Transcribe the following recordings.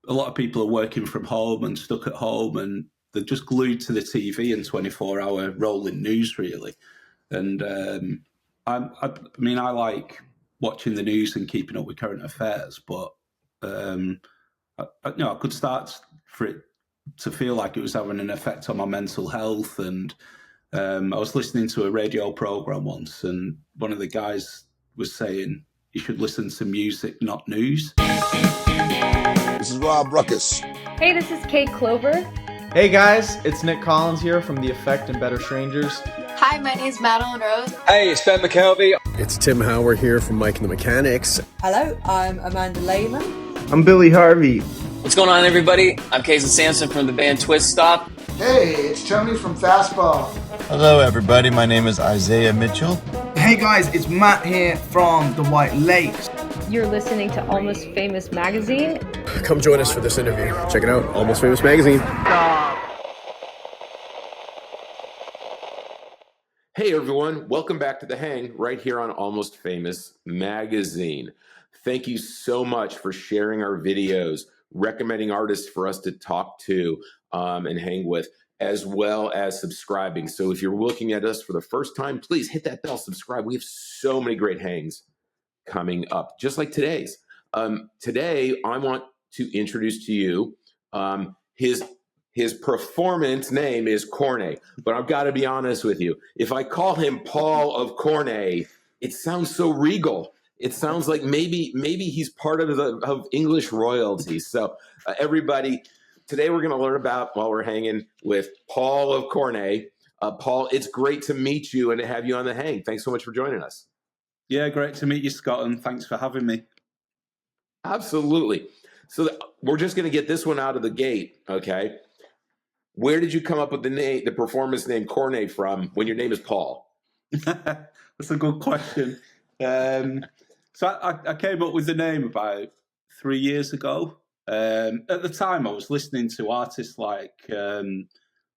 a lot of people are working from home and stuck at home, and they're just glued to the TV and 24-hour rolling news, really. And I like watching the news and keeping up with current affairs, but I could start for it to feel like it was having an effect on my mental health. And I was listening to a radio program once, and one of the guys was saying you should listen to music, not news. This is Rob Ruckus. Hey, this is Kate Clover. Hey guys, it's Nick Collins here from The Effect and Better Strangers. Hi, my name is Madeline Rose. Hey, it's Ben McKelvey. It's Tim Howard here from Mike and the Mechanics. Hello, I'm Amanda Lehman. I'm Billy Harvey. What's going on, everybody? I'm Casey Sampson from the band Twist Stop. Hey, it's Tony from Fastball. Hello, everybody. My name is Isaiah Mitchell. Hey guys, it's Matt here from the White Lakes. You're listening to Almost Famous Magazine. Come join us for this interview. Check it out, Almost Famous Magazine. Hey everyone, welcome back to The Hang right here on Almost Famous Magazine. Thank you so much for sharing our videos, recommending artists for us to talk to and hang with, as well as subscribing. So if you're looking at us for the first time, please hit that bell, subscribe. We have so many great hangs coming up, just like today's. Today, I want to introduce to you his performance name is Cornay, but I've got to be honest with you. If I call him Paul of Cornay, it sounds so regal. It sounds like maybe he's part of English royalty. So everybody, today we're going to learn about, while we're hanging with Paul of Cornay. Paul, it's great to meet you and to have you on The Hang. Thanks so much for joining us. Yeah, great to meet you, Scott, and thanks for having me. Absolutely. So we're just going to get this one out of the gate, okay? Where did you come up with the performance name Cornay from when your name is Paul? That's a good question. So I came up with the name about 3 years ago. At the time, I was listening to artists like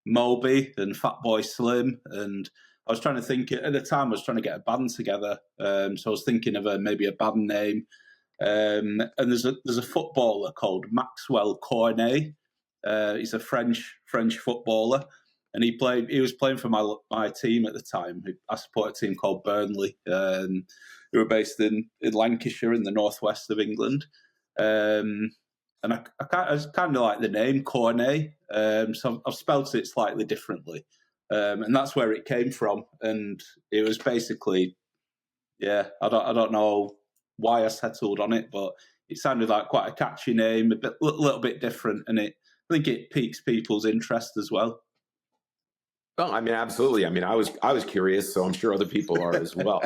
Moby and Fatboy Slim, and I was trying to think. At the time, I was trying to get a band together, so I was thinking of maybe a band name. And there's a footballer called Maxwell Cornay. He's a French footballer, and he was playing for my team at the time. I support a team called Burnley, who are based in Lancashire in the northwest of England. And I kind of like the name Cornay, so I've spelled it slightly differently, and that's where it came from. And it was basically, I don't know why I settled on it, but it sounded like quite a catchy name, a little bit different, and I think it piques people's interest as well. Well, I mean, absolutely. I mean, I was curious, so I'm sure other people are as well.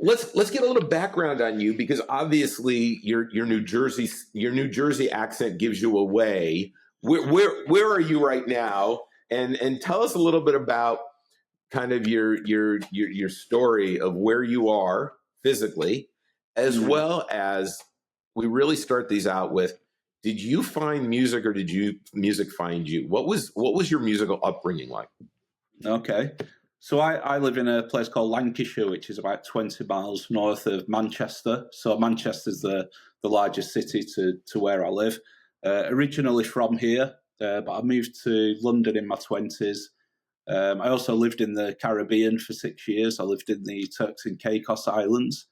Let's get a little background on you, because obviously your New Jersey accent gives you away. Where are you right now? And tell us a little bit about kind of your story of where you are physically, as well as we really start these out with, did you find music or did music find you? What was your musical upbringing like? Okay. So I live in a place called Lancashire, which is about 20 miles north of Manchester. So Manchester's the largest city to where I live. Originally from here, but I moved to London in my 20s. I also lived in the Caribbean for 6 years. I lived in the Turks and Caicos Islands.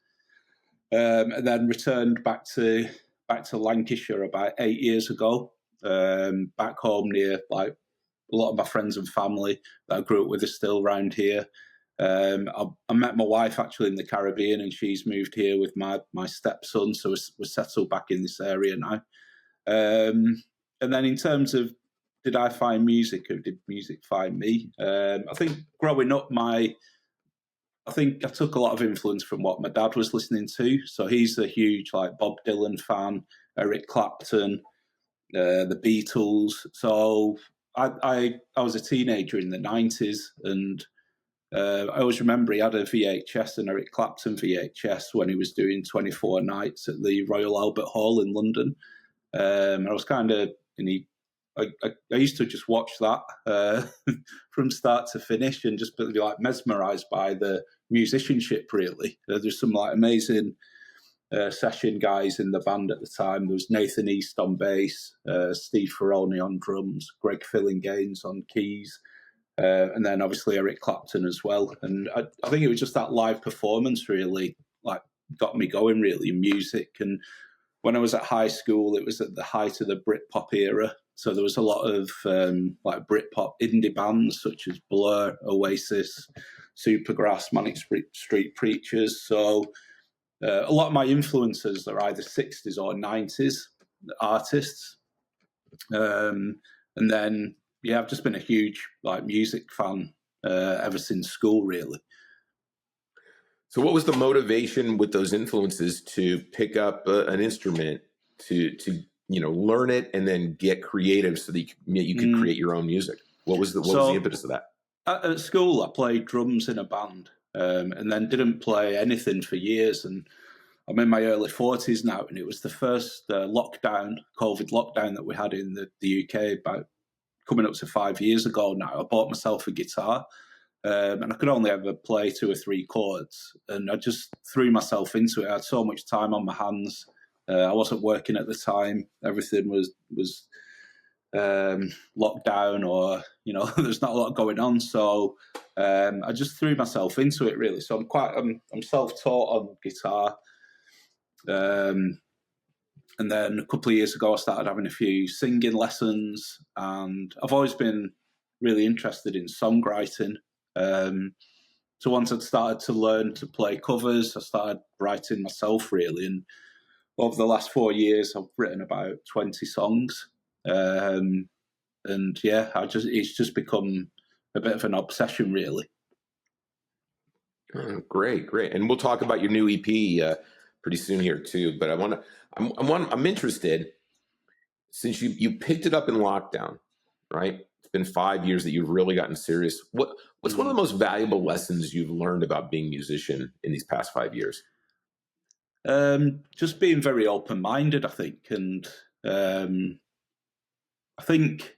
And then returned back to Lancashire about 8 years ago, back home near like a lot of my friends and family that I grew up with are still around here. I met my wife actually in the Caribbean, and she's moved here with my stepson, so we're settled back in this area now. And then in terms of did I find music or did music find me? I think growing up, I think I took a lot of influence from what my dad was listening to. So he's a huge like Bob Dylan fan, Eric Clapton, the Beatles. So I was a teenager in the 90s, and I always remember he had a VHS, an Eric Clapton VHS, when he was doing 24 nights at the Royal Albert Hall in London. I was kind of, I used to just watch that from start to finish and just be like mesmerised by the musicianship, really. There's some like amazing session guys in the band at the time. There was Nathan East on bass, Steve Ferroni on drums, Greg Fillinganes on keys, and then obviously Eric Clapton as well. And I think it was just that live performance really like got me going really in music. And when I was at high school, it was at the height of the Britpop era. So there was a lot of like Britpop indie bands such as Blur, Oasis, Supergrass, Manic Street Preachers. So a lot of my influences are either 60s or 90s artists. And then, yeah, I've just been a huge like music fan ever since school, really. So what was the motivation with those influences to pick up an instrument, to learn it and then get creative so that you could create your own music? What was the impetus of that? At school, I played drums in a band and then didn't play anything for years. And I'm in my early 40s now, and it was the first COVID lockdown that we had in the UK about coming up to 5 years ago now. I bought myself a guitar. And I could only ever play 2 or 3 chords, and I just threw myself into it. I had so much time on my hands. I wasn't working at the time. Everything was locked down, or there's not a lot going on. So I just threw myself into it really. So I'm self-taught on guitar. And then a couple of years ago, I started having a few singing lessons, and I've always been really interested in songwriting. So once I'd started to learn to play covers, I started writing myself really. And over the last 4 years, I've written about 20 songs. And yeah, it's just become a bit of an obsession really. Oh, great. And we'll talk about your new EP pretty soon here too. But I'm interested, since you picked it up in lockdown, right? Been 5 years that you've really gotten serious. What's one of the most valuable lessons you've learned about being a musician in these past 5 years? Just being very open-minded, I think. And I think,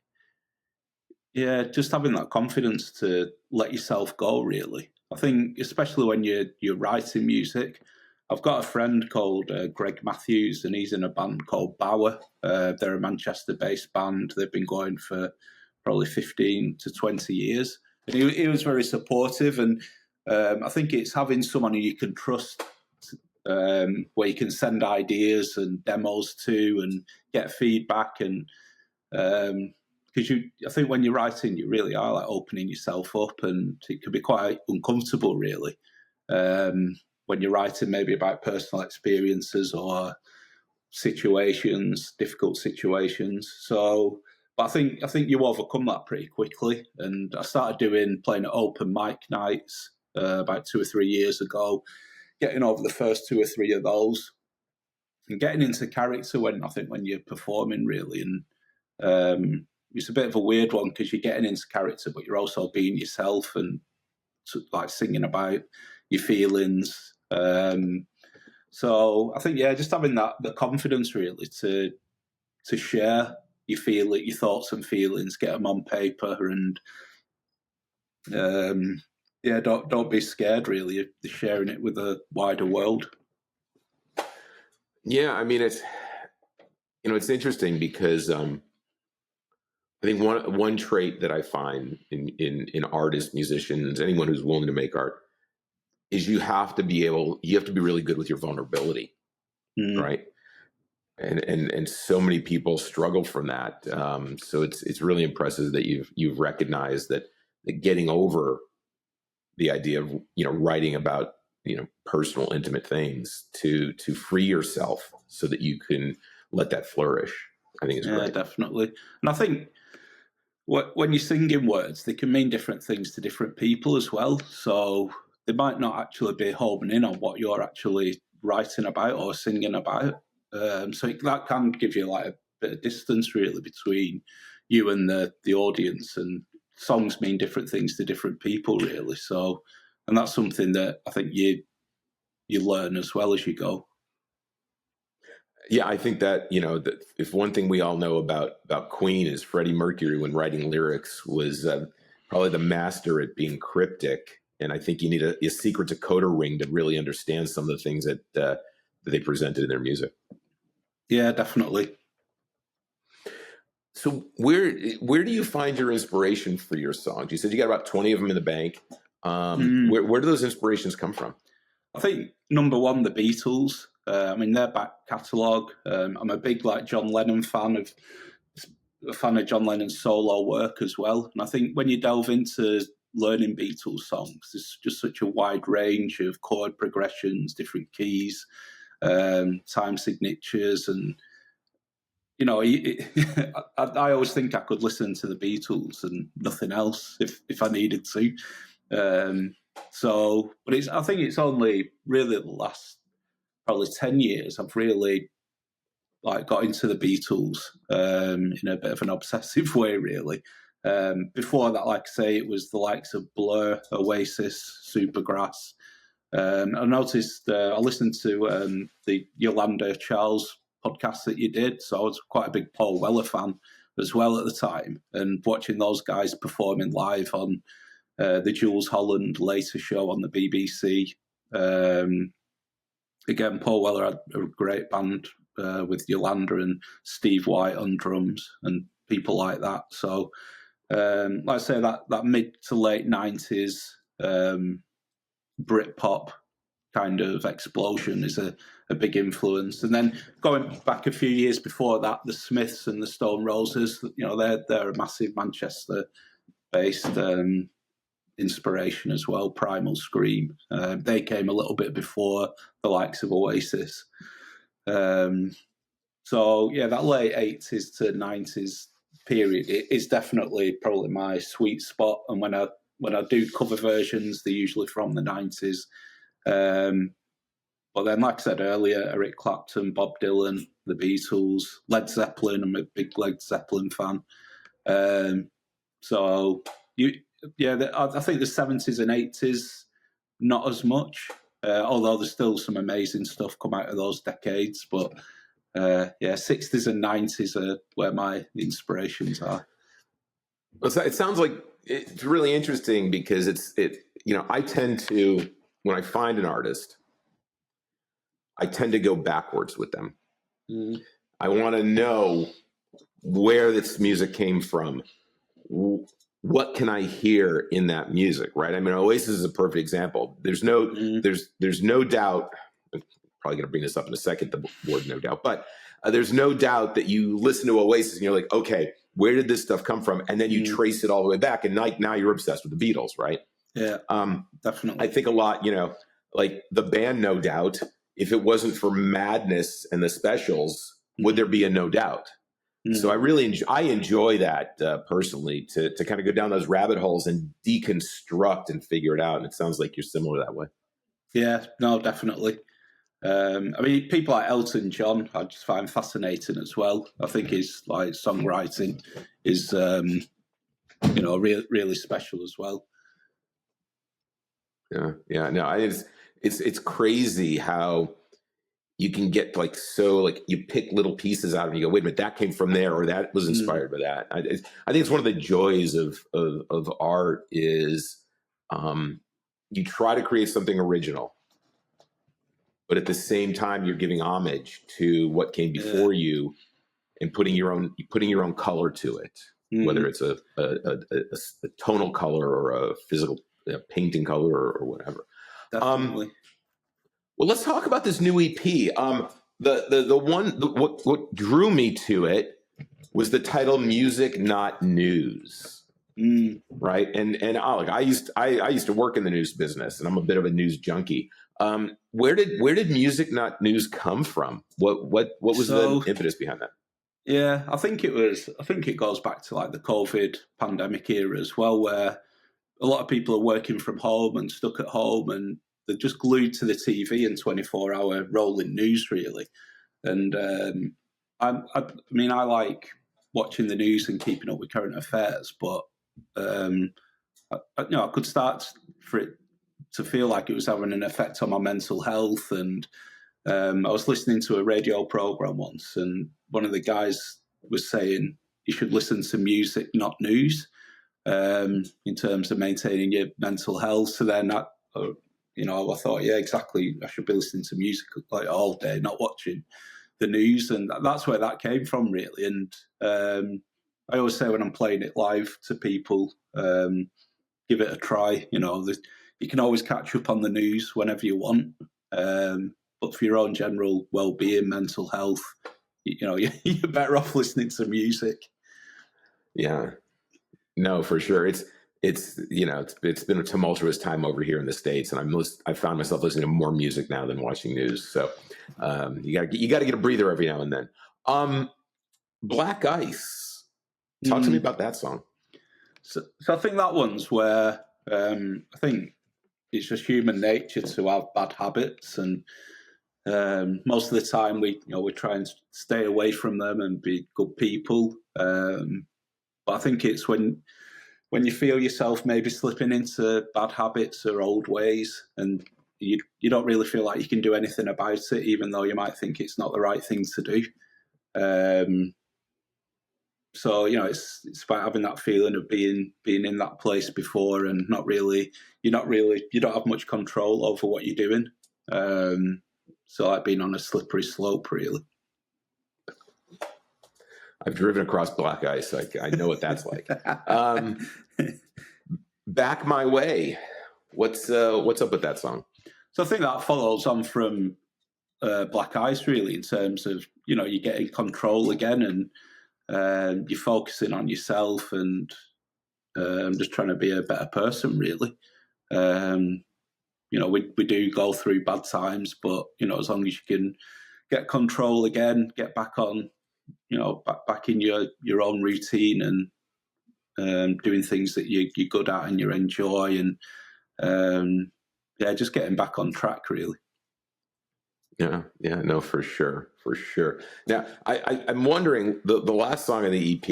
yeah, just having that confidence to let yourself go, really. I think, especially when you're writing music. I've got a friend called Greg Matthews, and he's in a band called Bauer. They're a Manchester-based band. They've been going for probably 15 to 20 years. And he was very supportive. And I think it's having someone who you can trust, where you can send ideas and demos to and get feedback. And because I think when you're writing, you really are like opening yourself up, and it can be quite uncomfortable, really, when you're writing maybe about personal experiences or difficult situations. So, but I think you overcome that pretty quickly. And I started playing at open mic nights about 2 or 3 years ago, getting over the first 2 or 3 of those, and getting into character when you're performing really. And it's a bit of a weird one because you're getting into character, but you're also being yourself and like singing about your feelings. So I think, yeah, just having the confidence really to share your thoughts and feelings, get them on paper, and yeah, don't be scared really of sharing it with a wider world. Yeah, I mean, it's interesting because I think one trait that I find in artists, musicians, anyone who's willing to make art, is you have to be really good with your vulnerability, right? And so many people struggle from that. So it's really impressive that you've recognized that getting over the idea of writing about personal, intimate things to free yourself so that you can let that flourish. I think it's great. Yeah, definitely. And I think when you sing in words, they can mean different things to different people as well. So they might not actually be homing in on what you're actually writing about or singing about. So that can give you like a bit of distance really between you and the audience, and songs mean different things to different people really. So, and that's something that I think you learn as well as you go. Yeah, I think that, that if one thing we all know about Queen is Freddie Mercury, when writing lyrics, was probably the master at being cryptic. And I think you need a secret decoder ring to really understand some of the things that they presented in their music. Yeah, definitely. So where do you find your inspiration for your songs? You said you got about 20 of them in the bank. Where do those inspirations come from? I think number one, the Beatles. I mean, their back catalogue. I'm a big John Lennon fan of John Lennon's solo work as well. And I think when you delve into learning Beatles songs, there's just such a wide range of chord progressions, different keys, time signatures, and I always think I could listen to the Beatles and nothing else if I needed to. But I think it's only really the last probably 10 years I've really got into the Beatles in a bit of an obsessive way, really. Before that, like I say, it was the likes of Blur, Oasis, Supergrass. I noticed I listened to the Yolanda Charles podcast that you did, so I was quite a big Paul Weller fan as well at the time, and watching those guys performing live on the Jules Holland later show on the BBC. Again, Paul Weller had a great band with Yolanda and Steve White on drums and people like that. So, like I say, that mid to late 90s Britpop kind of explosion is a big influence. And then going back a few years before that, the Smiths and the Stone Roses, they're a massive Manchester-based inspiration as well. Primal Scream, they came a little bit before the likes of Oasis. So yeah, that late 80s to 90s period is definitely probably my sweet spot. And when I do cover versions, they're usually from the 90s. But then, like I said earlier, Eric Clapton, Bob Dylan, the Beatles, Led Zeppelin. I'm a big Led Zeppelin fan. I think the 70s and 80s, not as much, although there's still some amazing stuff come out of those decades. But 60s and 90s are where my inspirations are. It sounds like it's really interesting because I tend to, when I find an artist, I tend to go backwards with them. Mm. I want to know where this music came from. What can I hear in that music, right? I mean, Oasis is a perfect example. There's no doubt, I'm probably going to bring this up in a second, the word no doubt, but there's no doubt that you listen to Oasis and you're like, okay, where did this stuff come from? And then you trace it all the way back, and now you're obsessed with the Beatles, right? Yeah, definitely. I think a lot, like the band No Doubt, if it wasn't for Madness and the Specials, would there be a No Doubt? Mm-hmm. So I enjoy that personally, to kind of go down those rabbit holes and deconstruct and figure it out. And it sounds like you're similar that way. Yeah, no, definitely. I mean, people like Elton John, I just find fascinating as well. I think his songwriting is, really special as well. Yeah, no, it's crazy how you can get you pick little pieces out and you go, wait a minute, that came from there, or that was inspired by that. I think it's one of the joys of art is you try to create something original, but at the same time you're giving homage to what came before you and putting your own color to it, whether it's a tonal color or a physical painting color or whatever. Definitely. Well, let's talk about this new EP. What drew me to it was the title "Music Not News," right? And I used to work in the news business, and I'm a bit of a news junkie. Where did "Music Not News" come from? What was the impetus behind that? Yeah, I think it goes back to the COVID pandemic era as well, where a lot of people are working from home and stuck at home, and they're just glued to the TV and 24-hour rolling news, really. And I like watching the news and keeping up with current affairs, but I could start for it to feel like it was having an effect on my mental health. And I was listening to a radio program once, and one of the guys was saying you should listen to music, not news, in terms of maintaining your mental health. So then I thought, yeah, exactly. I should be listening to music like all day, not watching the news, and that's where that came from, really. And I always say when I'm playing it live to people, give it a try. You can always catch up on the news whenever you want, but for your own general well-being, mental health, you're better off listening to music. Yeah, no, for sure. It's been a tumultuous time over here in the States, and I found myself listening to more music now than watching news. So you got to get a breather every now and then. Black Ice. Talk to me about that song. So I think that one's where I think it's just human nature to have bad habits, and most of the time we try and stay away from them and be good people. But I think it's when you feel yourself maybe slipping into bad habits or old ways, and you don't really feel like you can do anything about it, even though you might think it's not the right thing to do. So it's about having that feeling of being in that place before, and you don't have much control over what you're doing. So like being on a slippery slope, really. I've driven across Black Ice. I know what that's like. Back My Way. What's up with that song? So I think that follows on from Black Ice, really, in terms of you're getting control again, and you're focusing on yourself and just trying to be a better person, really. We do go through bad times, but as long as you can get control again, get back on, back in your own routine, and doing things that you're good at and you enjoy, and just getting back on track, really. Yeah, no, for sure. Now, I'm wondering the last song on the EP,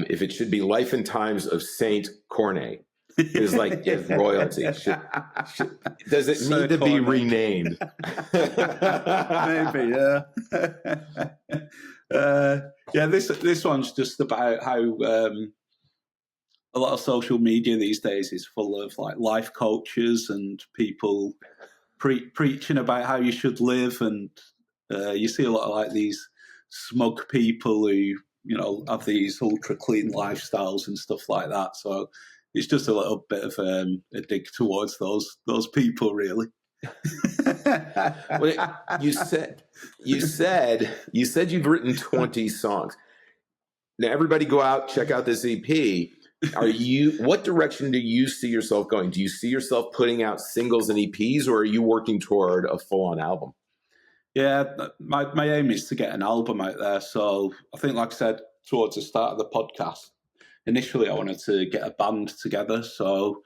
if it should be "Life and Times of Saint Cornay." Is like royalty. Does it need to be renamed? Maybe, yeah. This one's just about how a lot of social media these days is full of like life coaches and people preaching about how you should live, and you see a lot of like these smug people who have these ultra clean lifestyles and stuff like that. So it's just a little bit of a dig towards those people, really. Well, you said you've written 20 songs. Now, everybody go out, check out this EP. What direction do you see yourself going? Do you see yourself putting out singles and EPs, or are you working toward a full-on album? Yeah, my aim is to get an album out there. So I think, like I said, towards the start of the podcast, initially I wanted to get a band together. So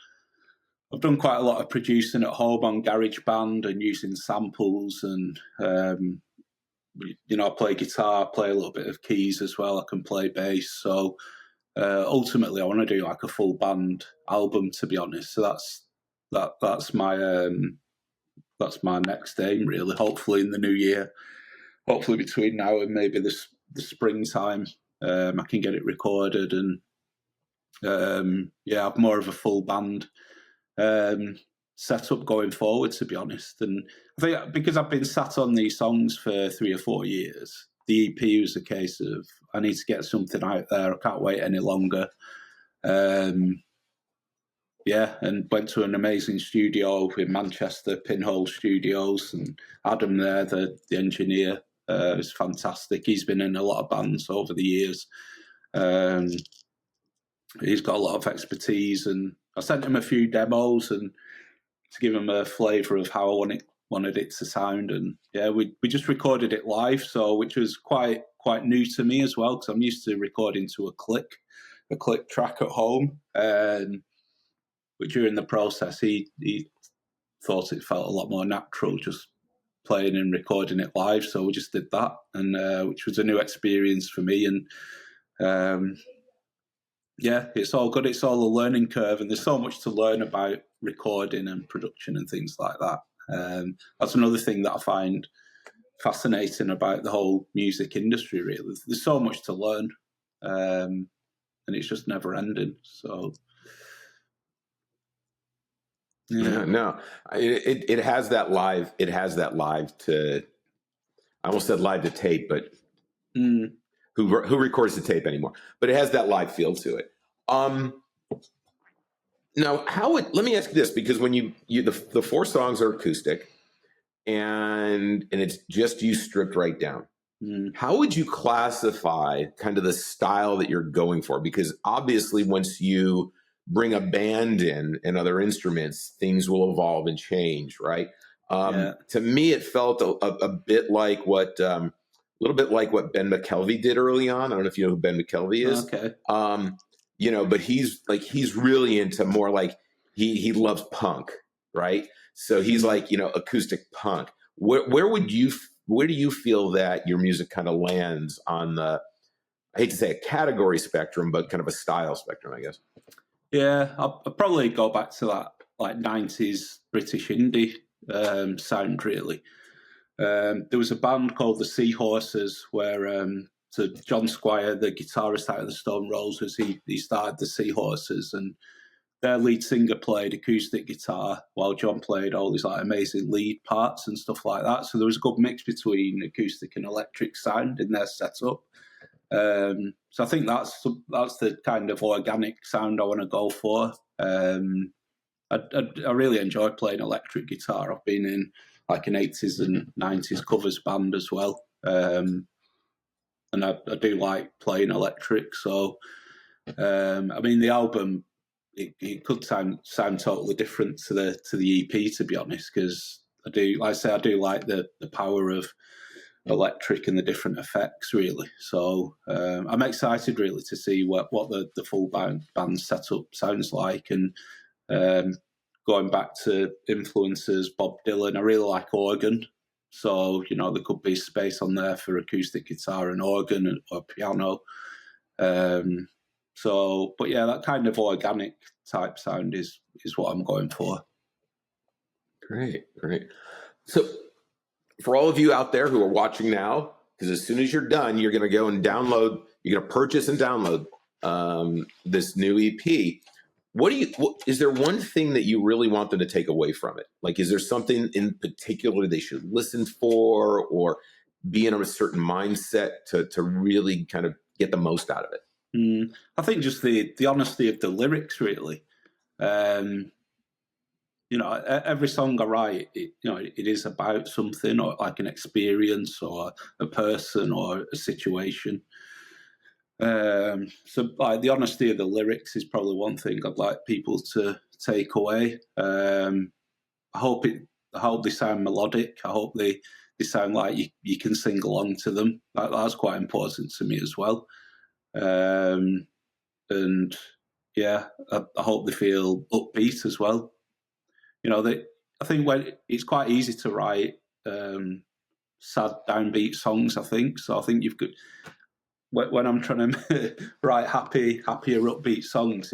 I've done quite a lot of producing at home on GarageBand and using samples, and I play guitar, play a little bit of keys as well. I can play bass. So ultimately I want to do like a full band album, to be honest. So that's my next aim, really. Hopefully in the new year, hopefully between now and maybe the springtime, I can get it recorded and have more of a full band set up going forward, to be honest. And I think because I've been sat on these songs for 3 or 4 years, the EP was a case of I need to get something out there. I can't wait any longer. And went to an amazing studio in Manchester, Pinhole Studios, and Adam there, the engineer, is fantastic. He's been in a lot of bands over the years. He's got a lot of expertise, and I sent him a few demos and to give him a flavour of how I wanted it to sound. And we just recorded it live, which was quite new to me as well, because I'm used to recording to a click track at home. But during the process, he thought it felt a lot more natural just playing and recording it live. So we just did that, and which was a new experience for me. And it's all good. It's all a learning curve, and there's so much to learn about recording and production and things like that. That's another thing that I find fascinating about the whole music industry, really. There's so much to learn, and it's just never ending. So Yeah, no, it has that live. It has that live to. I almost said live to tape, but who records the tape anymore? But it has that live feel to it. Now, let me ask you this, because when the 4 songs are acoustic, and it's just you stripped right down. How would you classify kind of the style that you're going for? Because obviously, once you bring a band in and other instruments, things will evolve and change, right? To me, it felt a bit like a little bit like what Ben McKelvey did early on. I don't know if you know who Ben McKelvey is. Okay. But he's really into more like he loves punk, right? So he's like, acoustic punk. Where do you feel that your music kind of lands on the, I hate to say a category spectrum, but kind of a style spectrum, I guess? Yeah, I'll probably go back to that like 90s British indie sound, really. There was a band called the Seahorses where so John Squire, the guitarist out of the Stone Roses, he started the Seahorses, and their lead singer played acoustic guitar while John played all these like amazing lead parts and stuff like that. So there was a good mix between acoustic and electric sound in their setup. So I think that's the kind of organic sound I want to go for. I really enjoy playing electric guitar. I've been in like an 80s and 90s covers band as well. And I do like playing electric. So, the album, it could sound totally different to the EP, to be honest, because I do like the power of electric and the different effects, really. So I'm excited really to see what the full band setup sounds like. And going back to influences, Bob Dylan, I really like organ. So, there could be space on there for acoustic guitar and organ or piano. But yeah, that kind of organic type sound is what I'm going for. Great. So for all of you out there who are watching now, because as soon as you're done, you're going to go and download, you're going to purchase and download this new EP. Is there one thing that you really want them to take away from it? Like, is there something in particular they should listen for or be in a certain mindset to really kind of get the most out of it? I think just the honesty of the lyrics, really. Every song I write, it is about something, or like an experience or a person or a situation. So like the honesty of the lyrics is probably one thing I'd like people to take away. I hope they sound melodic. I hope they sound like you can sing along to them. That's quite important to me as well. And yeah, I hope they feel upbeat as well. I think when it's quite easy to write sad downbeat songs, I think. So I think you've got, when I'm trying to write happier, upbeat songs,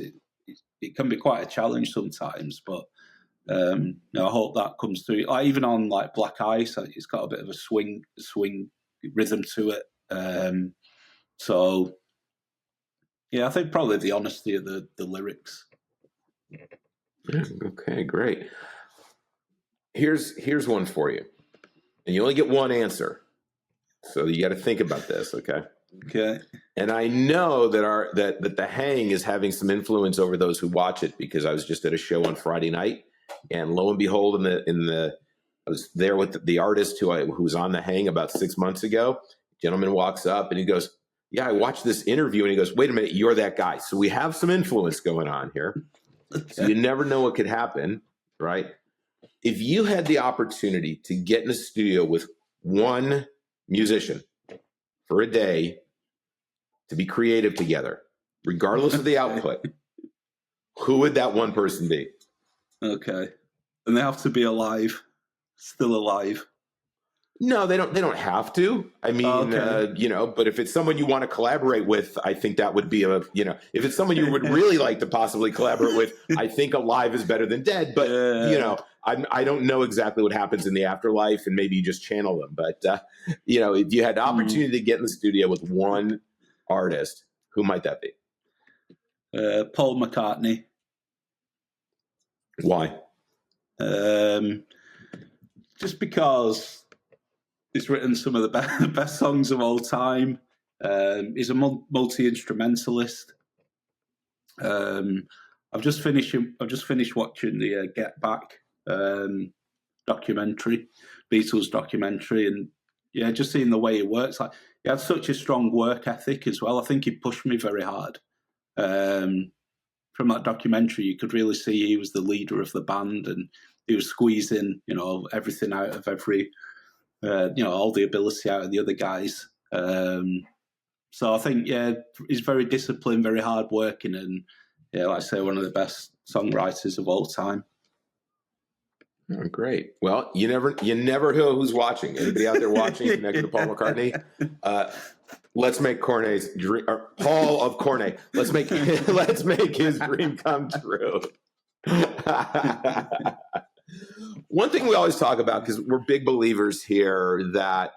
it can be quite a challenge sometimes. But I hope that comes through. Like even on like Black Ice, it's got a bit of a swing rhythm to it. So yeah, I think probably the honesty of the lyrics. Okay, great. Here's one for you, and you only get one answer, so you got to think about this. Okay. And I know that the Hang is having some influence over those who watch it, because I was just at a show on Friday night, and lo and behold, I was there with the artist who was on the Hang about 6 months ago. Gentleman walks up and he goes, "Yeah, I watched this interview," and he goes, "Wait a minute, you're that guy." So we have some influence going on here. So you never know what could happen, right? If you had the opportunity to get in a studio with one musician for a day to be creative together, regardless of the output, who would that one person be? Okay. And they have to be alive, still alive. No, they don't have to. I mean, but if it's someone you want to collaborate with, I think that would be if it's someone you would really like to possibly collaborate with, I think alive is better than dead. But, I don't know exactly what happens in the afterlife, and maybe you just channel them. But, if you had the opportunity to get in the studio with one artist, who might that be? Paul McCartney. Why? Just because he's written some of the best songs of all time. He's a multi-instrumentalist. I've just finished watching the Get Back documentary, Beatles documentary, and yeah, just seeing the way he works. Like, he had such a strong work ethic as well. I think he pushed me very hard. From that documentary, you could really see he was the leader of the band, and he was squeezing, everything out of every, all the ability out of the other guys. So I think, he's very disciplined, very hardworking, and like I say, one of the best songwriters of all time. Oh, great. Well, you never know who's watching. Anybody out there watching connected to Paul McCartney? Let's make Cornay's dream, or Paul of Cornay. Let's make his dream come true. One thing we always talk about, because we're big believers here, that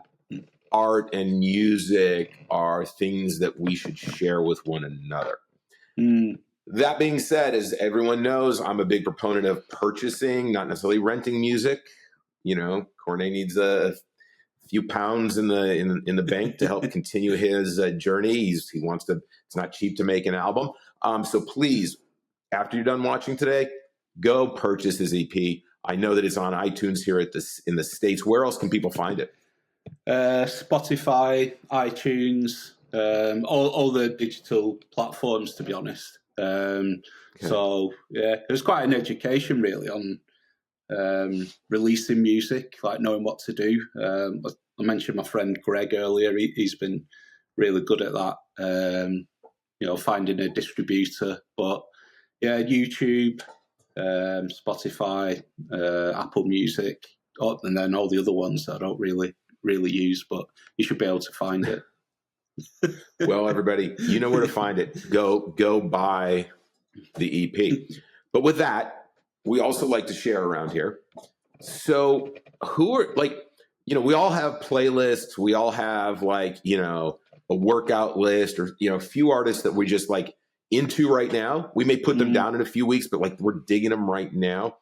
art and music are things that we should share with one another. That being said, as everyone knows, I'm a big proponent of purchasing, not necessarily renting music. Cornay needs a few pounds in the bank to help continue his journey. He wants to. It's not cheap to make an album. So please, after you're done watching today, go purchase his EP. I know that it's on iTunes here in the States. Where else can people find it? Spotify, iTunes, all the digital platforms, to be honest. So yeah, it was quite an education really on releasing music, like knowing what to do. I mentioned my friend Greg earlier. He's been really good at that. Finding a distributor. But yeah, YouTube, Spotify, Apple Music, and then all the other ones that I don't really use, but you should be able to find it. Well, everybody, you know where to find it. Go buy the EP. But with that, we also like to share around here. So who are we all have playlists. We all have a workout list, or a few artists that we just into right now. We may put them down in a few weeks, but we're digging them right now.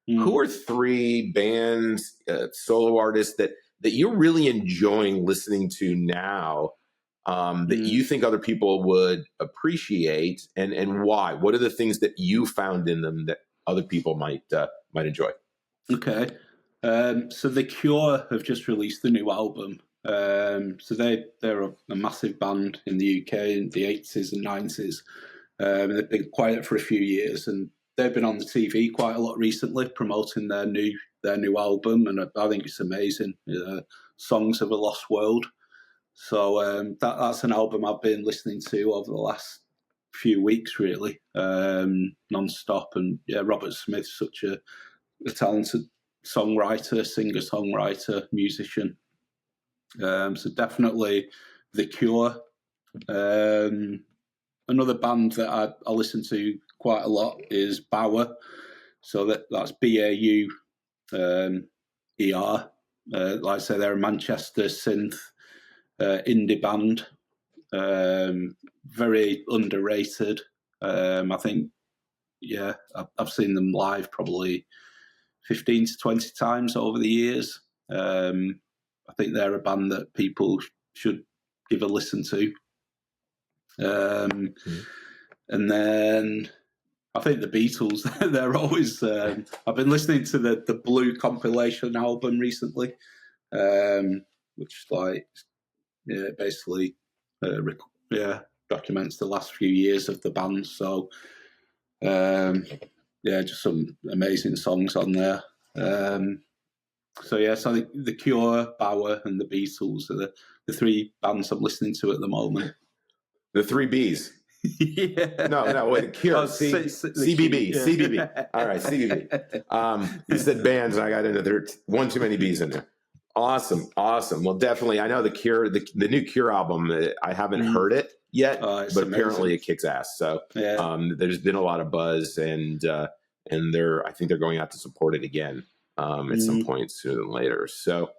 Who are 3 bands, solo artists that you're really enjoying listening to now, that you think other people would appreciate, and why? What are the things that you found in them that other people might enjoy? Okay. So The Cure have just released the new album. So they're a massive band in the UK in the 80s and 90s. They've been quiet for a few years, and they've been on the TV quite a lot recently promoting their new album, and I think it's amazing. Songs of a Lost World. So that's an album I've been listening to over the last few weeks, really, non-stop. And yeah, Robert Smith's such a talented songwriter, singer-songwriter, musician. So definitely The Cure. Another band that I listen to quite a lot is Bauer. So that's BAUER. Like I say, they're a Manchester synth indie band. Very underrated. I think, I've seen them live probably 15 to 20 times over the years. I think they're a band that people should give a listen to. And then I think the Beatles, they're always... I've been listening to the Blue compilation album recently, which basically documents the last few years of the band. So just some amazing songs on there. So I think The Cure, Bauer, and the Beatles are the 3 bands I'm listening to at the moment. The 3 Bs. Yeah. No, wait, The Cure. CBB. Yeah. CBB. All right, CBB. You said bands, and I got into there. One too many Bs in there. Awesome. Well, definitely. I know The Cure, the new Cure album, I haven't heard it yet, but apparently it kicks ass. So there's been a lot of buzz, and I think they're going out to support it again at some point sooner than later. So,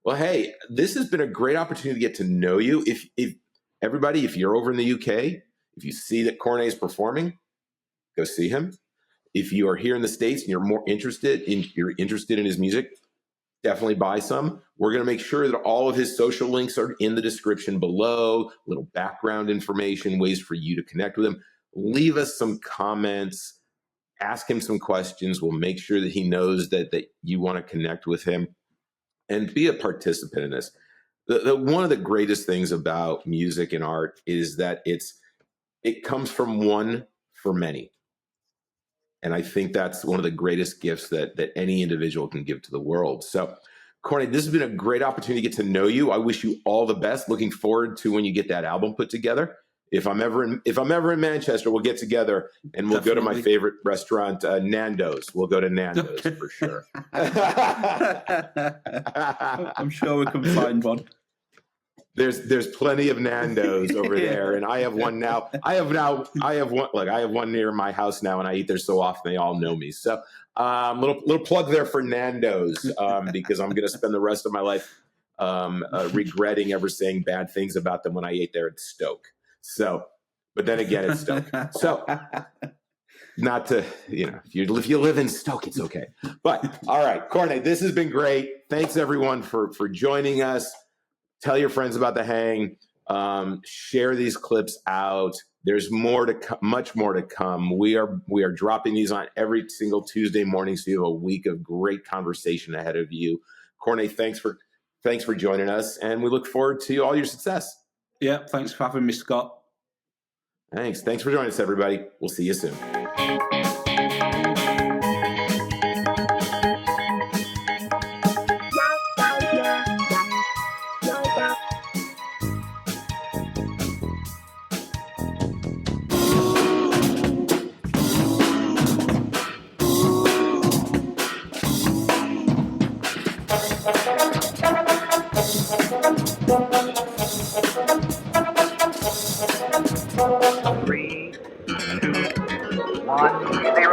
well, hey, this has been a great opportunity to get to know you. If everybody, if you're over in the UK, if you see that Cornay is performing, go see him. If you are here in the States and you're interested in his music, definitely buy some. We're going to make sure that all of his social links are in the description below, little background information, ways for you to connect with him. Leave us some comments, ask him some questions. We'll make sure that he knows that you want to connect with him and be a participant in this. One of the greatest things about music and art is that it comes from one for many. And I think that's one of the greatest gifts that any individual can give to the world. So, Cornay, this has been a great opportunity to get to know you. I wish you all the best. Looking forward to when you get that album put together. If I'm ever in Manchester, we'll get together and we'll go to my favorite restaurant, Nando's. We'll go to Nando's for sure. I'm sure we can find one. There's plenty of Nando's over there, and I have one now. I have one near my house now, and I eat there so often they all know me. So, little plug there for Nando's, because I'm going to spend the rest of my life regretting ever saying bad things about them when I ate there at Stoke. So, but then again, it's Stoke. So, not to, if you live in Stoke, it's okay. But all right, Cornay, this has been great. Thanks everyone for joining us. Tell your friends about the hang. Share these clips out. There's much more to come. We are dropping these on every single Tuesday morning, so you have a week of great conversation ahead of you. Cornay, thanks for joining us, and we look forward to all your success. Yeah, thanks for having me, Scott. Thanks for joining us, everybody. We'll see you soon. Three, two, one.